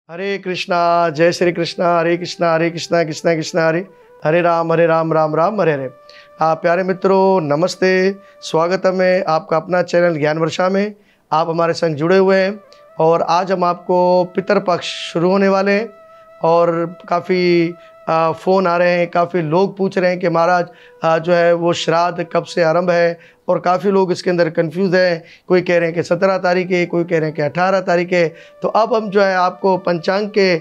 हरे कृष्णा, जय श्री कृष्णा, हरे कृष्णा कृष्णा कृष्णा हरे, हरे राम राम राम हरे हरे। प्यारे मित्रों नमस्ते, स्वागतम है आपका अपना चैनल ज्ञान वर्षा में। आप हमारे संग जुड़े हुए हैं और आज हम आपको पितरपक्ष शुरू होने वाले हैं और काफ़ी फ़ोन आ रहे हैं, काफ़ी लोग पूछ रहे हैं कि महाराज जो है वो श्राद्ध कब से आरंभ है, और काफ़ी लोग इसके अंदर कंफ्यूज हैं। कोई कह रहे हैं कि 17 तारीख है, कोई कह रहे हैं कि 18 तारीख है। तो अब हम जो है आपको पंचांग के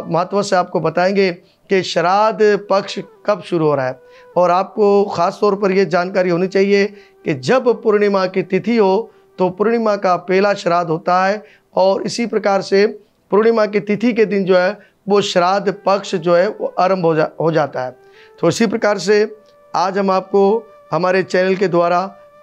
महत्व से आपको बताएंगे कि श्राद्ध पक्ष कब शुरू हो रहा है। और आपको ख़ास तौर पर यह जानकारी होनी चाहिए कि जब पूर्णिमा की तिथि हो तो पूर्णिमा का पहला श्राद्ध होता है, और इसी प्रकार से पूर्णिमा की तिथि के दिन जो है वो श्राद्ध पक्ष जो है वो आरंभ हो जाता है। तो इसी प्रकार से आज हम आपको हमारे चैनल के द्वारा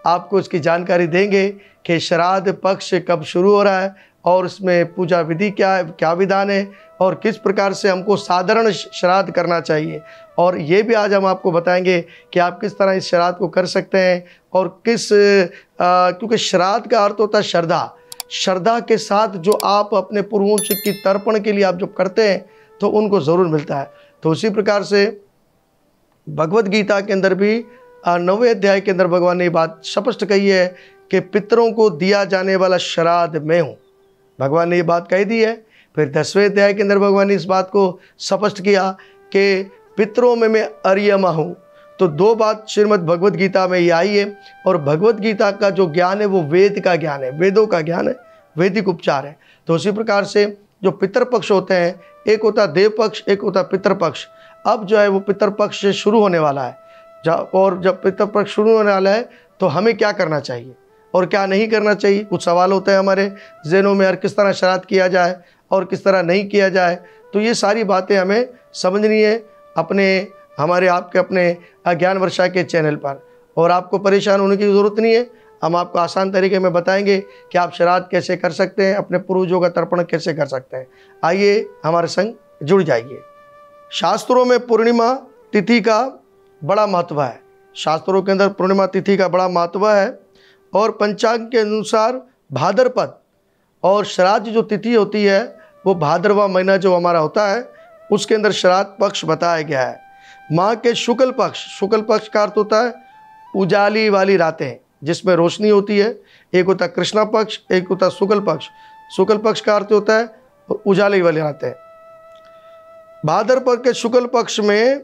आपको इसकी जानकारी देंगे कि श्राद्ध पक्ष कब शुरू हो रहा है और इसमें पूजा विधि क्या है, क्या विधान है, और किस प्रकार से हमको साधारण श्राद्ध करना चाहिए। और ये भी आज हम आपको बताएंगे कि आप किस तरह इस श्राद्ध को कर सकते हैं और क्योंकि श्राद्ध का अर्थ होता है श्रद्धा के साथ जो आप अपने पूर्वजों की तर्पण के लिए आप जब करते हैं तो उनको ज़रूर मिलता है। तो उसी प्रकार से भगवत गीता के अंदर भी 9वें अध्याय के अंदर भगवान ने ये बात स्पष्ट कही है कि पितरों को दिया जाने वाला श्राद्ध मैं हूँ। भगवान ने ये बात कही दी है। फिर 10वें अध्याय के अंदर भगवान ने इस बात को स्पष्ट किया कि पितरों में मैं अर्यमा हूँ। तो दो बात श्रीमद् भगवत गीता में ये आई है। और भगवत गीता का जो ज्ञान है वो वेद का ज्ञान है, वेदों का ज्ञान है, वैदिक उपचार है। तो उसी प्रकार से जो पितरपक्ष होते हैं, एक होता देव पक्ष, एक होता पितरपक्ष। अब जो है वो पितरपक्ष से शुरू होने वाला है। और जब पितरपक्ष शुरू होने वाला है तो हमें क्या करना चाहिए और क्या नहीं करना चाहिए, कुछ सवाल होते हैं हमारे ज़हनों में, और किस तरह श्राद्ध किया जाए और किस तरह नहीं किया जाए। तो ये सारी बातें हमें समझनी है हमारे आपके अपने ज्ञान वर्षा के चैनल पर। और आपको परेशान होने की ज़रूरत नहीं है, हम आपको आसान तरीके में बताएंगे कि आप श्राद्ध कैसे कर सकते हैं, अपने पूर्वजों का तर्पण कैसे कर सकते हैं। आइए हमारे संग जुड़ जाइए। शास्त्रों में पूर्णिमा तिथि का बड़ा महत्व है। शास्त्रों के अंदर पूर्णिमा तिथि का बड़ा महत्व है। और पंचांग के अनुसार भाद्रपद और श्राद्ध जो तिथि होती है वो भाद्रवा महीना जो हमारा होता है उसके अंदर श्राद्ध पक्ष बताया गया है। माह के शुक्ल पक्ष का अर्थ होता है उजाली वाली रातें जिसमें रोशनी होती है। एक होता है कृष्णा पक्ष, एक होता है शुक्ल पक्ष। शुक्ल पक्ष का अर्थ होता है उजाली वाली रातें। भाद्रपद के शुक्ल पक्ष में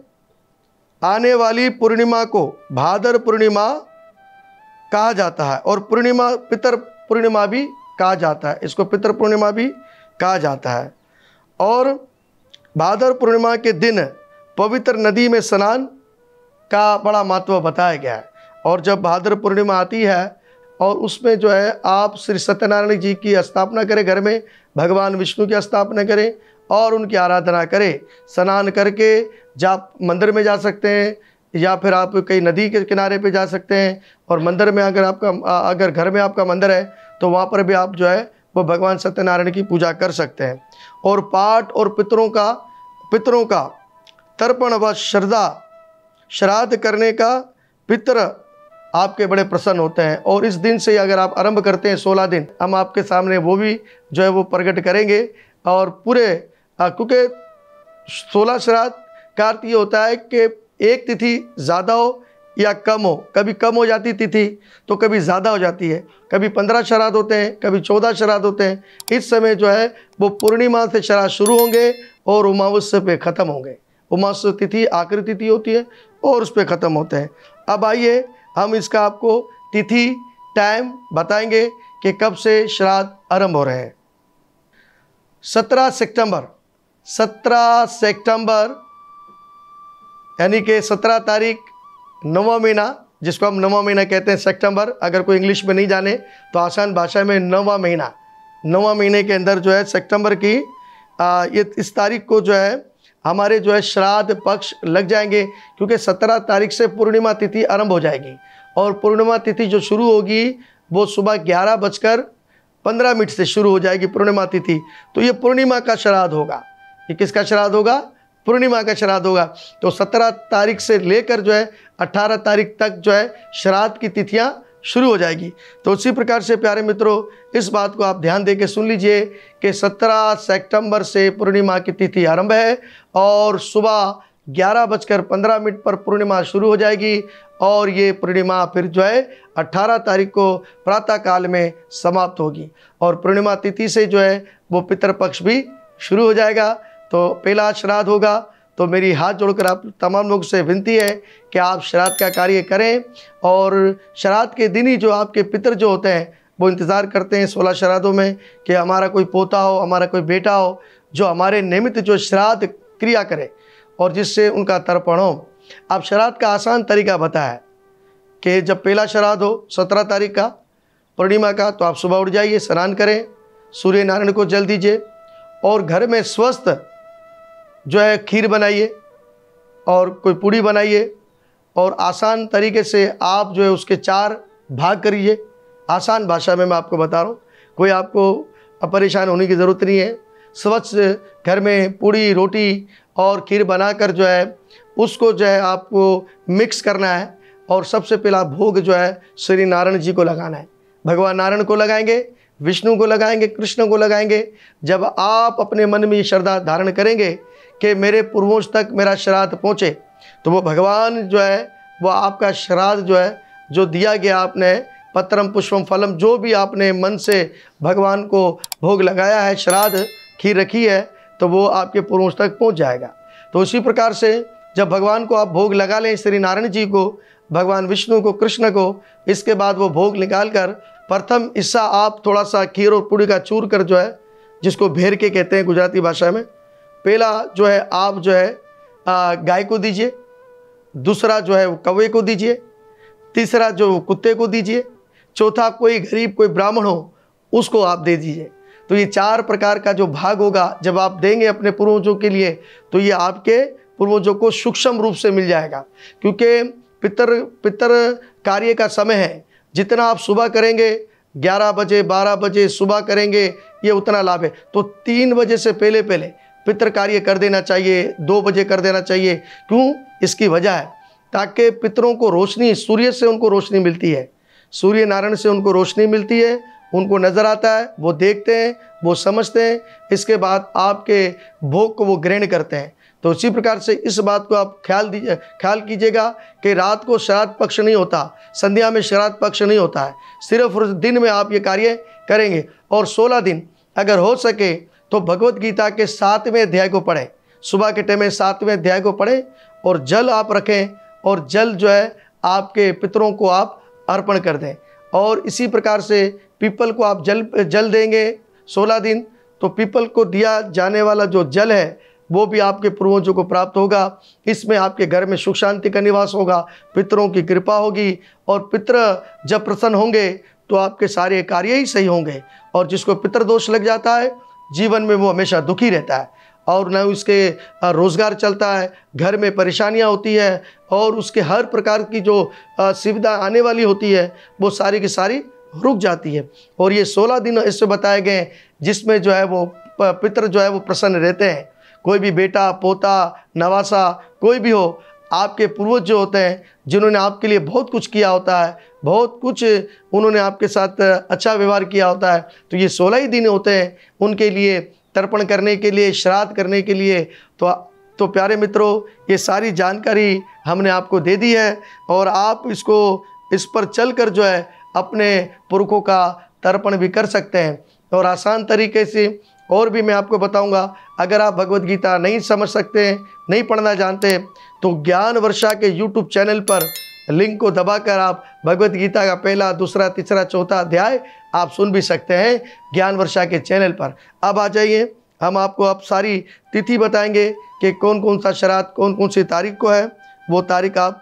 आने वाली पूर्णिमा को भाद्र पूर्णिमा कहा जाता है, और पूर्णिमा पितर पूर्णिमा भी कहा जाता है। इसको पितर पूर्णिमा भी कहा जाता है। और भाद्र पूर्णिमा के दिन पवित्र नदी में स्नान का बड़ा महत्व बताया गया है। और जब भाद्र पूर्णिमा आती है और उसमें जो है आप श्री सत्यनारायण जी की स्थापना करें, घर में भगवान विष्णु की स्थापना करें और उनकी आराधना करें। स्नान करके आप मंदिर में जा सकते हैं या फिर आप कहीं नदी के किनारे पे जा सकते हैं। और मंदिर में अगर घर में आपका मंदिर है तो वहाँ पर भी आप जो है वो भगवान सत्यनारायण की पूजा कर सकते हैं। और पाठ और पितरों का तर्पण व श्राद्ध करने का पितर आपके बड़े प्रसन्न होते हैं। और इस दिन से अगर आप आरंभ करते हैं 16 दिन, हम आपके सामने वो भी जो है वो प्रकट करेंगे। और पूरे क्योंकि 16 श्राद्ध का अर्थ ये होता है कि एक तिथि ज़्यादा हो या कम हो, कभी कम हो जाती तिथि तो कभी ज़्यादा हो जाती है, कभी 15 श्राद्ध होते हैं, कभी 14 श्राद्ध होते हैं। इस समय जो है वो पूर्णिमा से श्राद्ध शुरू होंगे और अमावस्या पे ख़त्म होंगे। अमावस्या तिथि आखिरी तिथि होती है और उस पर ख़त्म होते हैं। अब आइए हम इसका आपको तिथि टाइम बताएंगे कि कब से श्राद्ध आरंभ हो रहे हैं। 17 सितंबर यानी कि 17 तारीख 9वां महीना, जिसको हम 9वां महीना कहते हैं सितंबर। अगर कोई इंग्लिश में नहीं जाने तो आसान भाषा में 9वां महीने के अंदर जो है सितंबर की इस तारीख को जो है हमारे जो है श्राद्ध पक्ष लग जाएंगे। क्योंकि 17 तारीख से पूर्णिमा तिथि आरंभ हो जाएगी और पूर्णिमा तिथि जो शुरू होगी वो सुबह 11:15 से शुरू हो जाएगी पूर्णिमा तिथि। तो ये पूर्णिमा का श्राद्ध होगा। ये किसका श्राद्ध होगा? पूर्णिमा का श्राद्ध होगा। तो 17 तारीख से लेकर जो है 18 तारीख तक जो है श्राद्ध की तिथियां शुरू हो जाएगी। तो उसी प्रकार से प्यारे मित्रों, इस बात को आप ध्यान देके सुन लीजिए कि 17 सितंबर से पूर्णिमा की तिथि आरंभ है और सुबह 11:15 पर पूर्णिमा शुरू हो जाएगी और ये पूर्णिमा फिर जो है 18 तारीख को प्रातः काल में समाप्त होगी। और पूर्णिमा तिथि से जो है वो पितृपक्ष भी शुरू हो जाएगा। तो पहला श्राद्ध होगा। तो मेरी हाथ जोड़कर आप तमाम लोगों से विनती है कि आप श्राद्ध का कार्य करें। और श्राद्ध के दिन ही जो आपके पितर जो होते हैं वो इंतज़ार करते हैं 16 श्राद्धों में कि हमारा कोई पोता हो, हमारा कोई बेटा हो जो हमारे निमित्त जो श्राद्ध क्रिया करे और जिससे उनका तर्पण हो। अब श्राद्ध का आसान तरीका बताया कि जब पहला श्राद्ध हो 17 तारीख का पूर्णिमा का, तो आप सुबह उठ जाइए, स्नान करें, सूर्य नारायण को जल दीजिए और घर में स्वस्थ जो है खीर बनाइए और कोई पूड़ी बनाइए और आसान तरीके से आप जो है उसके 4 भाग करिए। आसान भाषा में मैं आपको बता रहा हूँ, कोई आपको परेशान होने की ज़रूरत नहीं है। स्वच्छ घर में पूड़ी रोटी और खीर बनाकर जो है उसको जो है आपको मिक्स करना है और सबसे पहला भोग जो है श्री नारायण जी को लगाना है। भगवान नारायण को लगाएंगे, विष्णु को लगाएंगे, कृष्ण को लगाएंगे। जब आप अपने मन में श्रद्धा धारण करेंगे कि मेरे पूर्वज तक मेरा श्राद्ध पहुँचे, तो वो भगवान जो है वो आपका श्राद्ध जो है जो दिया गया आपने पत्रम पुष्पम फलम जो भी आपने मन से भगवान को भोग लगाया है, श्राद्ध खीर रखी है, तो वो आपके पूर्वज तक पहुँच जाएगा। तो उसी प्रकार से जब भगवान को आप भोग लगा लें, श्री नारायण जी को, भगवान विष्णु को, कृष्ण को, इसके बाद वो भोग निकाल कर प्रथम हिस्सा आप थोड़ा सा खीर और पूड़ी का चूर कर जो है जिसको भेर के कहते हैं गुजराती भाषा में, पहला जो है आप जो है गाय को दीजिए, दूसरा जो है वो कौवे को दीजिए, तीसरा जो कुत्ते को दीजिए, चौथा कोई गरीब कोई ब्राह्मण हो उसको आप दे दीजिए। तो ये 4 प्रकार का जो भाग होगा जब आप देंगे अपने पूर्वजों के लिए, तो ये आपके पूर्वजों को सूक्ष्म रूप से मिल जाएगा। क्योंकि पितर कार्य का समय है, जितना आप सुबह करेंगे 11 बजे 12 बजे सुबह करेंगे ये उतना लाभ है। तो 3 बजे से पहले पितर कार्य कर देना चाहिए, 2 बजे कर देना चाहिए। क्यों? इसकी वजह है ताकि पितरों को रोशनी, सूर्य से उनको रोशनी मिलती है, सूर्य नारायण से उनको रोशनी मिलती है, उनको नज़र आता है, वो देखते हैं, वो समझते हैं, इसके बाद आपके भोग को वो ग्रहण करते हैं। तो इसी प्रकार से इस बात को आप ख्याल कीजिएगा कि रात को श्राद्ध पक्ष नहीं होता, संध्या में श्राद्ध पक्ष नहीं होता है, सिर्फ दिन में आप ये कार्य करेंगे। और 16 दिन अगर हो सके तो भगवत गीता के 7वें अध्याय को पढ़ें, सुबह के टाइम में 7वें अध्याय को पढ़ें और जल आप रखें और जल जो है आपके पितरों को आप अर्पण कर दें। और इसी प्रकार से पीपल को आप जल देंगे 16 दिन, तो पीपल को दिया जाने वाला जो जल है वो भी आपके पूर्वजों को प्राप्त होगा। इसमें आपके घर में सुख शांति का निवास होगा, पितरों की कृपा होगी और पितर जब प्रसन्न होंगे तो आपके सारे कार्य ही सही होंगे। और जिसको पितर दोष लग जाता है जीवन में वो हमेशा दुखी रहता है और न उसके रोज़गार चलता है, घर में परेशानियां होती है और उसके हर प्रकार की जो सुविधा आने वाली होती है वो सारी की सारी रुक जाती है। और ये 16 दिन इससे बताए गए जिसमें जो है वो पितर जो है वो प्रसन्न रहते हैं। कोई भी बेटा पोता नवासा कोई भी हो, आपके पूर्वज जो होते हैं जिन्होंने आपके लिए बहुत कुछ किया होता है, बहुत कुछ उन्होंने आपके साथ अच्छा व्यवहार किया होता है, तो ये 16 ही दिन होते हैं उनके लिए तर्पण करने के लिए, श्राद्ध करने के लिए। तो प्यारे मित्रों, ये सारी जानकारी हमने आपको दे दी है और आप इस पर चलकर जो है अपने पुरखों का तर्पण भी कर सकते हैं। और आसान तरीके से और भी मैं आपको बताऊंगा। अगर आप भगवत गीता नहीं समझ सकते हैं, नहीं पढ़ना जानते, तो ज्ञान वर्षा के YouTube चैनल पर लिंक को दबाकर आप भगवत गीता का पहला, दूसरा, तीसरा, चौथा अध्याय आप सुन भी सकते हैं ज्ञान वर्षा के चैनल पर। अब आ जाइए, हम आपको अब सारी तिथि बताएंगे कि कौन कौन सा श्राद्ध कौन कौन सी तारीख को है। वो तारीख आप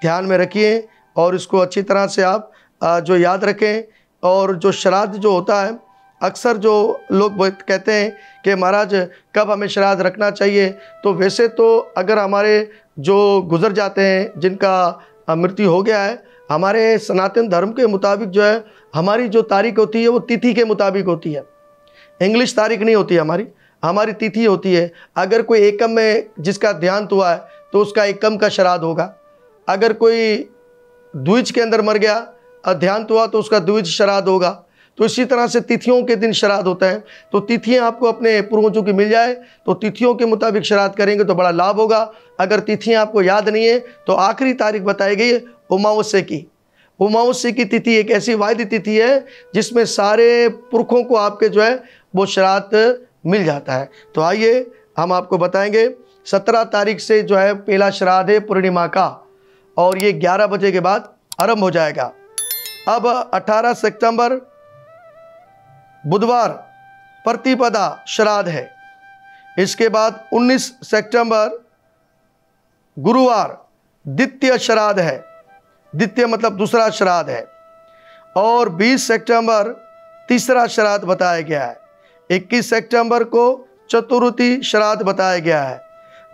ध्यान में रखिए और इसको अच्छी तरह से आप जो याद रखें। और जो श्राद्ध जो होता है, अक्सर जो लोग कहते हैं कि महाराज कब हमें श्राद्ध रखना चाहिए, तो वैसे तो अगर हमारे जो गुजर जाते हैं जिनका मृत्यु हो गया है, हमारे सनातन धर्म के मुताबिक जो है हमारी जो तारीख होती है वो तिथि के मुताबिक होती है, इंग्लिश तारीख नहीं होती हमारी तिथि होती है। अगर कोई एकम में जिसका देहांत हुआ है तो उसका एकम का श्राद्ध होगा। अगर कोई द्विज के अंदर मर गया देहांत हुआ तो उसका द्विज श्राद्ध होगा। तो इसी तरह से तिथियों के दिन श्राद्ध होता है। तो तिथियां आपको अपने पूर्वजों की मिल जाए तो तिथियों के मुताबिक श्राद्ध करेंगे तो बड़ा लाभ होगा। अगर तिथियां आपको याद नहीं है तो आखिरी तारीख बताई गई है अमावस्या की। अमावस्या की तिथि एक ऐसी वायदी तिथि है जिसमें सारे पुरखों को आपके जो है वो श्राद्ध मिल जाता है। तो आइए हम आपको बताएंगे 17 तारीख से जो है पहला श्राद्ध है पूर्णिमा का, और ये 11 बजे के बाद आरंभ हो जाएगा। अब 18 सितंबर बुधवार प्रतिपदा श्राद्ध है। इसके बाद 19 सितंबर गुरुवार द्वितीय श्राद्ध है। द्वितीय मतलब दूसरा श्राद्ध है। और 20 सितंबर तीसरा श्राद्ध बताया गया है। 21 सितंबर को चतुर्थी श्राद्ध बताया गया है।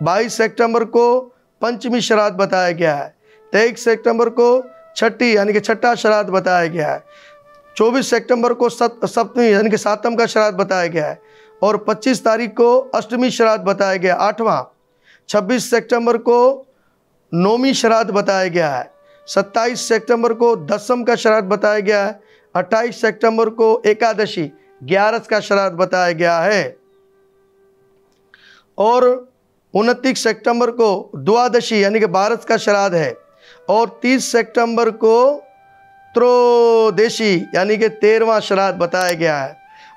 22 सितंबर को पंचमी श्राद्ध बताया गया है। 23 सितंबर को छठी यानी कि छठा श्राद्ध बताया गया है। 24 सितंबर को सप्तमी यानी कि सातम का श्राद्ध बताया गया है। और 25 तारीख को अष्टमी श्राद्ध बताया गया, 8वां। 26 सितंबर को नौवीं श्राद्ध बताया गया है। 27 सितंबर को दसम का श्राद्ध बताया गया है। 28 सितंबर को एकादशी 11 का श्राद्ध बताया गया है। और 29 सितंबर को द्वादशी यानी कि 12 का श्राद्ध है। और 30 सितंबर को त्रयोदशी यानी कि 13वां श्राद्ध बताया गया है।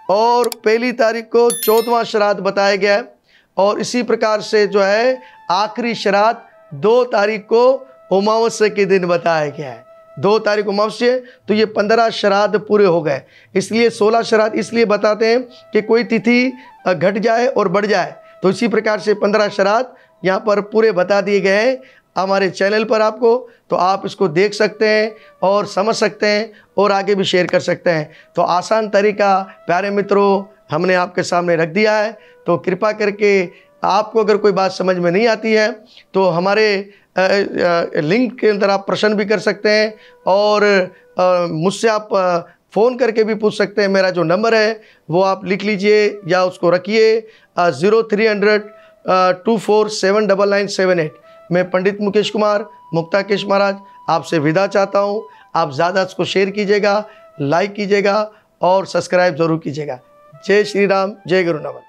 और पहली तारीख को 14वां श्राद्ध बताया गया है। और इसी प्रकार से जो है आखिरी श्राद्ध 2 तारीख को अमावस्या के दिन बताया गया है। 2 तारीख अमावस्या, तो ये 15 श्राद्ध पूरे हो गए। इसलिए 16 श्राद्ध इसलिए बताते हैं कि कोई तिथि घट जाए और बढ़ जाए, तो इसी प्रकार से 15 श्राद्ध यहाँ पर पूरे बता दिए गए हैं हमारे चैनल पर आपको। तो आप इसको देख सकते हैं और समझ सकते हैं और आगे भी शेयर कर सकते हैं। तो आसान तरीका प्यारे मित्रों हमने आपके सामने रख दिया है। तो कृपा करके आपको अगर कोई बात समझ में नहीं आती है तो हमारे लिंक के अंदर आप प्रश्न भी कर सकते हैं, और मुझसे आप फ़ोन करके भी पूछ सकते हैं। मेरा जो नंबर है वो आप लिख लीजिए या उसको रखिए 0300 247998। मैं पंडित मुकेश कुमार मुक्ताकेश महाराज आपसे विदा चाहता हूँ। आप ज़्यादा इसको शेयर कीजिएगा, लाइक कीजिएगा और सब्सक्राइब ज़रूर कीजिएगा। जय श्री राम, जय गुरु नमन।